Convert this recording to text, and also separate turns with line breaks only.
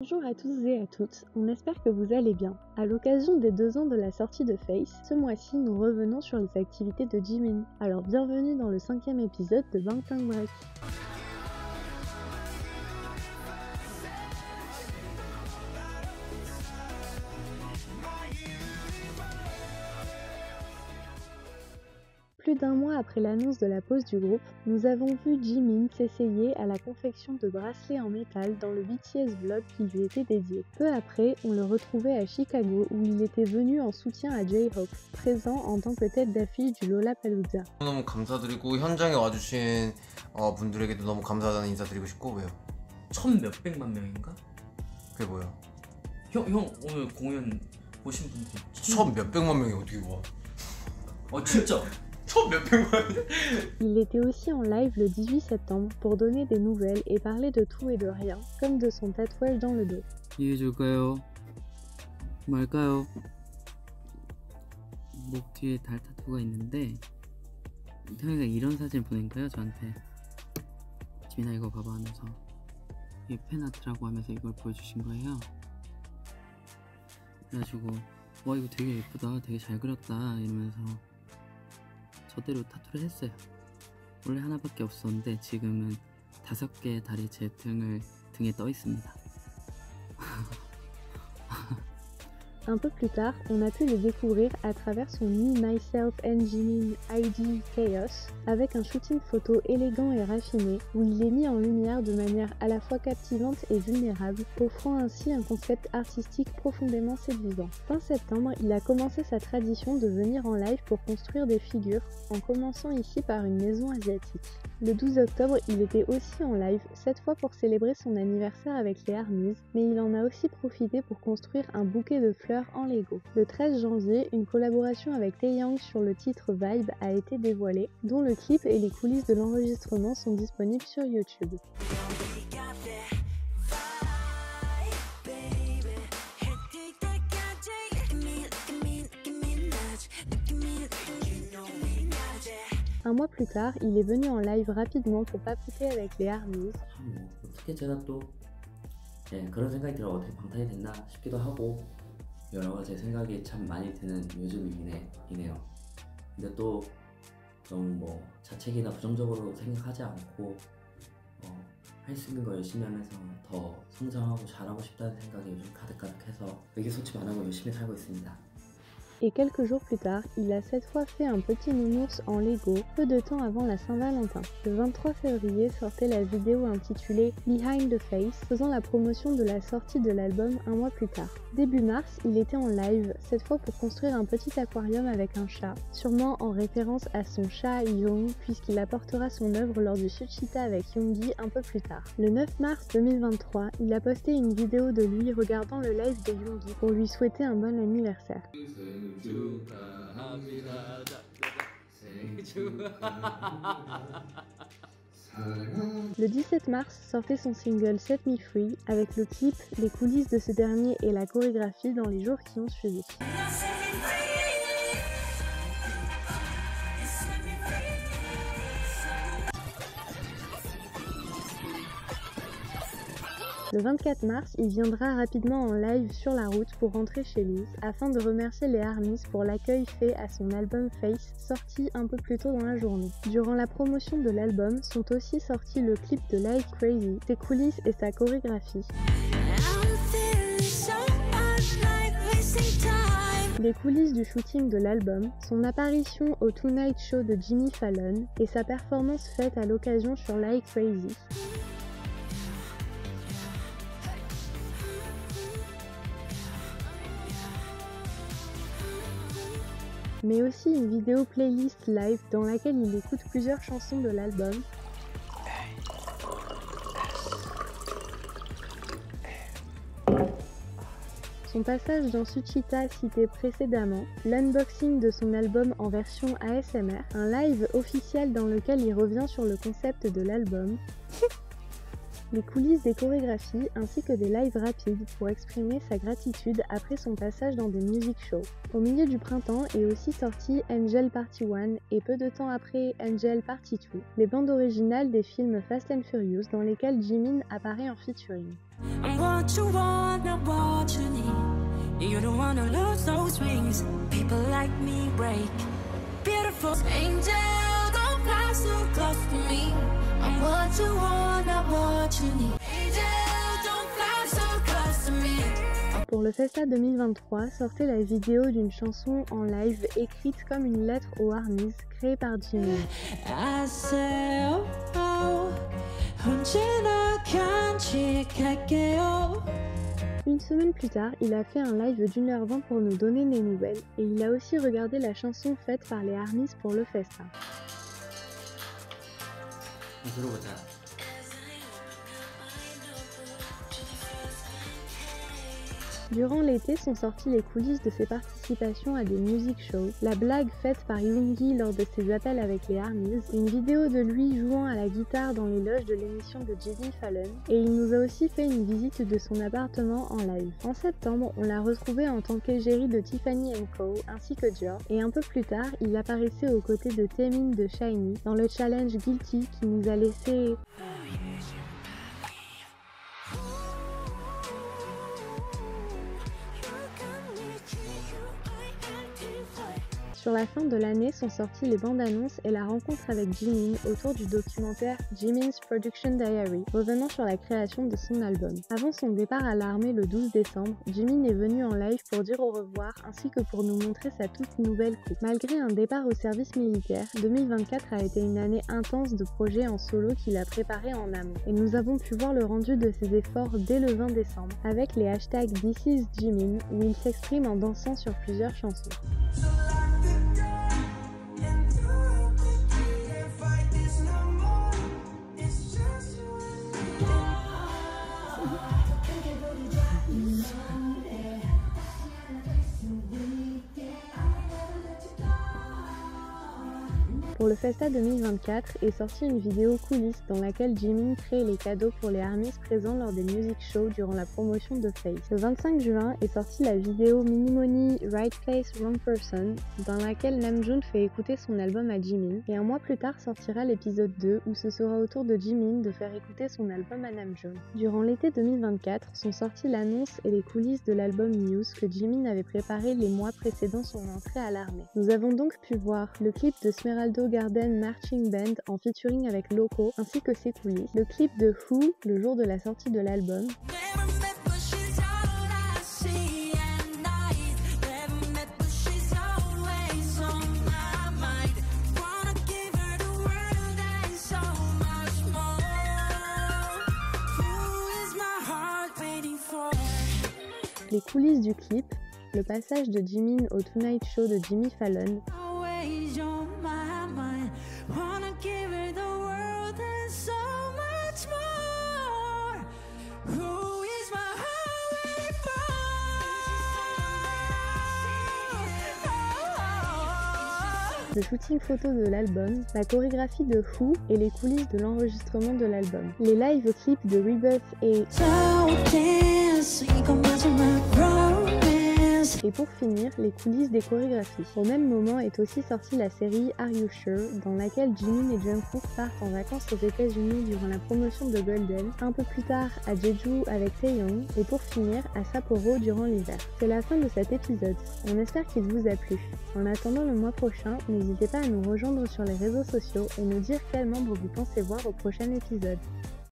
Bonjour à tous et à toutes, on espère que vous allez bien. À l'occasion des 2 ans de la sortie de Face, ce mois-ci nous revenons sur les activités de Jimin. Alors bienvenue dans le 5e épisode de Bangtan Break. Plus d'un mois après l'annonce de la pause du groupe, nous avons vu Jimin s'essayer à la confection de bracelets en métal dans le BTS vlog qui lui était dédié. Peu après, on le retrouvait à Chicago où il était venu en soutien à J-Hope, présent en tant que tête d'affiche du Lollapalooza.
너무 감사드리고 현장에 와주신 분들에게도 너무 감사하다는 인사드리고 싶고 왜요?
천 몇백만 명인가?
그게 뭐야?
형 오늘 공연 보신 분들
천 몇백만 명이 어떻게 와?
진짜?
천 몇백만
Il était aussi en live le 18 septembre pour donner des nouvelles et parler de tout et de rien, comme de son tatouage dans le dos.
이해해줄까요? 말까요? 목 뒤에 달 타투가 있는데 형이가 이런 사진 보낸 거예요 저한테. 지민아 이거 봐봐 하면서 이게 팬아트라고 하면서 이걸 보여주신 거예요. 그래가지고 와 이거 되게 예쁘다, 되게 잘 그렸다 이러면서 저대로 타투를 했어요. 원래 하나밖에 없었는데 지금은 5개의 달이 제 등에 떠 있습니다.
Un peu plus tard, on a pu le découvrir à travers son Me, Myself and Jimin ID Chaos, avec un shooting photo élégant et raffiné, où il est mis en lumière de manière à la fois captivante et vulnérable, offrant ainsi un concept artistique profondément séduisant. Fin septembre, il a commencé sa tradition de venir en live pour construire des figures, en commençant ici par une maison asiatique. Le 12 octobre, il était aussi en live, cette fois pour célébrer son anniversaire avec les ARMYs, mais il en a aussi profité pour construire un bouquet de fleurs en Lego. Le 13 janvier, une collaboration avec Taeyang sur le titre Vibe a été dévoilée, dont le clip et les coulisses de l'enregistrement sont disponibles sur YouTube. Un mois plus tard, il est venu en live rapidement pour papoter avec les ARMYs.
어떻게 제가 또 그런 생각이 들어 어떻게 방탄이 됐나 싶기도 하고 여러 가지 생각이 참 많이 드는 요즘이네요. 근데 또 너무 뭐 자책이나 부정적으로 생각하지 않고 할 수 있는 거 열심히 하면서 더 성장하고 잘하고 싶다는 생각이 요즘 가득가득해서 의기소침 안 하고 열심히 살고 있습니다.
Et quelques jours plus tard, il a cette fois fait un petit nounours en Lego, peu de temps avant la Saint-Valentin. Le 23 février sortait la vidéo intitulée Behind the Face, faisant la promotion de la sortie de l'album un mois plus tard. Début mars, il était en live, cette fois pour construire un petit aquarium avec un chat, sûrement en référence à son chat Young, puisqu'il apportera son œuvre lors du Suchita avec Yoongi un peu plus tard. Le 9 mars 2023, il a posté une vidéo de lui regardant le live de Yoongi pour lui souhaiter un bon anniversaire. Le 17 mars sortait son single Set Me Free avec le clip, les coulisses de ce dernier et la chorégraphie dans les jours qui ont suivi. Le 24 mars, il viendra rapidement en live sur la route pour rentrer chez lui, afin de remercier les ARMYs pour l'accueil fait à son album Face, sorti un peu plus tôt dans la journée. Durant la promotion de l'album, sont aussi sortis le clip de Like Crazy, ses coulisses et sa chorégraphie. Les coulisses du shooting de l'album, son apparition au Tonight Show de Jimmy Fallon et sa performance faite à l'occasion sur Like Crazy. Mais aussi une vidéo playlist live dans laquelle il écoute plusieurs chansons de l'album. Son passage dans Suchita cité précédemment, l'unboxing de son album en version ASMR, un live officiel dans lequel il revient sur le concept de l'album, les coulisses des chorégraphies ainsi que des lives rapides pour exprimer sa gratitude après son passage dans des music shows. Au milieu du printemps est aussi sorti Angel Party 1 et peu de temps après Angel Party 2, les bandes originales des films Fast and Furious dans lesquelles Jimin apparaît en featuring.
what you want, not what you need. You don't wanna lose those wings. People like me break. Beautiful angel, don't fly so close to me. I'm what you want, not what you need. Angel, don't fly so close to me.
Pour le Festa 2023, sortait la vidéo d'une chanson en live écrite comme une lettre aux ARMYs, créée par Jimin.
I say, oh, oh, 언제나 간직할게요.
Une semaine plus tard, il a fait un live d'1h20 pour nous donner des nouvelles, et il a aussi regardé la chanson faite par les ARMYs pour le Festa.
들어보자.
Durant l'été sont sorties les coulisses de ses participations à des music shows, la blague faite par Yoongi lors de ses appels avec les ARMYs, une vidéo de lui jouant à la guitare dans les loges de l'émission de Jimmy Fallon, et il nous a aussi fait une visite de son appartement en live. En septembre, on l'a retrouvé en tant qu'égérie de Tiffany & Co, ainsi que Dior, et un peu plus tard, il apparaissait aux côtés de Taemin de SHINee dans le challenge Guilty qui nous a laissé... Sur la fin de l'année sont sorties les bandes annonces et la rencontre avec Jimin autour du documentaire Jimin's Production Diary, revenant sur la création de son album. Avant son départ à l'armée le 12 décembre, Jimin est venu en live pour dire au revoir ainsi que pour nous montrer sa toute nouvelle coupe. Malgré un départ au service militaire, 2024 a été une année intense de projets en solo qu'il a préparé en amont. Et nous avons pu voir le rendu de ses efforts dès le 20 décembre, avec les hashtags ThisIsJimin où il s'exprime en dansant sur plusieurs chansons. Pour le Festa 2024 est sortie une vidéo coulisses dans laquelle Jimin crée les cadeaux pour les ARMYs présents lors des music shows durant la promotion de Face. Le 25 juin est sortie la vidéo Minimoni Right Place Wrong Person dans laquelle Namjoon fait écouter son album à Jimin, et un mois plus tard sortira l'épisode 2 où ce sera au tour de Jimin de faire écouter son album à Namjoon. Durant l'été 2024 sont sorties l'annonce et les coulisses de l'album News que Jimin avait préparé les mois précédant son entrée à l'armée. Nous avons donc pu voir le clip de Smeraldo Garden Marching Band en featuring avec Loco ainsi que ses coulisses, le clip de Who le jour de la sortie de l'album, les coulisses du clip, le passage de Jimin au Tonight Show de Jimmy Fallon, le shooting photo de l'album, la chorégraphie de Who et les coulisses de l'enregistrement de l'album, les live clips de Rebirth et pour finir, les coulisses des chorégraphies. Au même moment est aussi sortie la série Are You Sure, dans laquelle Jimin et Jungkook partent en vacances aux États-Unis durant la promotion de Golden, un peu plus tard à Jeju avec Taeyong, et pour finir à Sapporo durant l'hiver. C'est la fin de cet épisode. On espère qu'il vous a plu. En attendant le mois prochain, n'hésitez pas à nous rejoindre sur les réseaux sociaux et nous dire quels membres vous pensez voir au prochain épisode.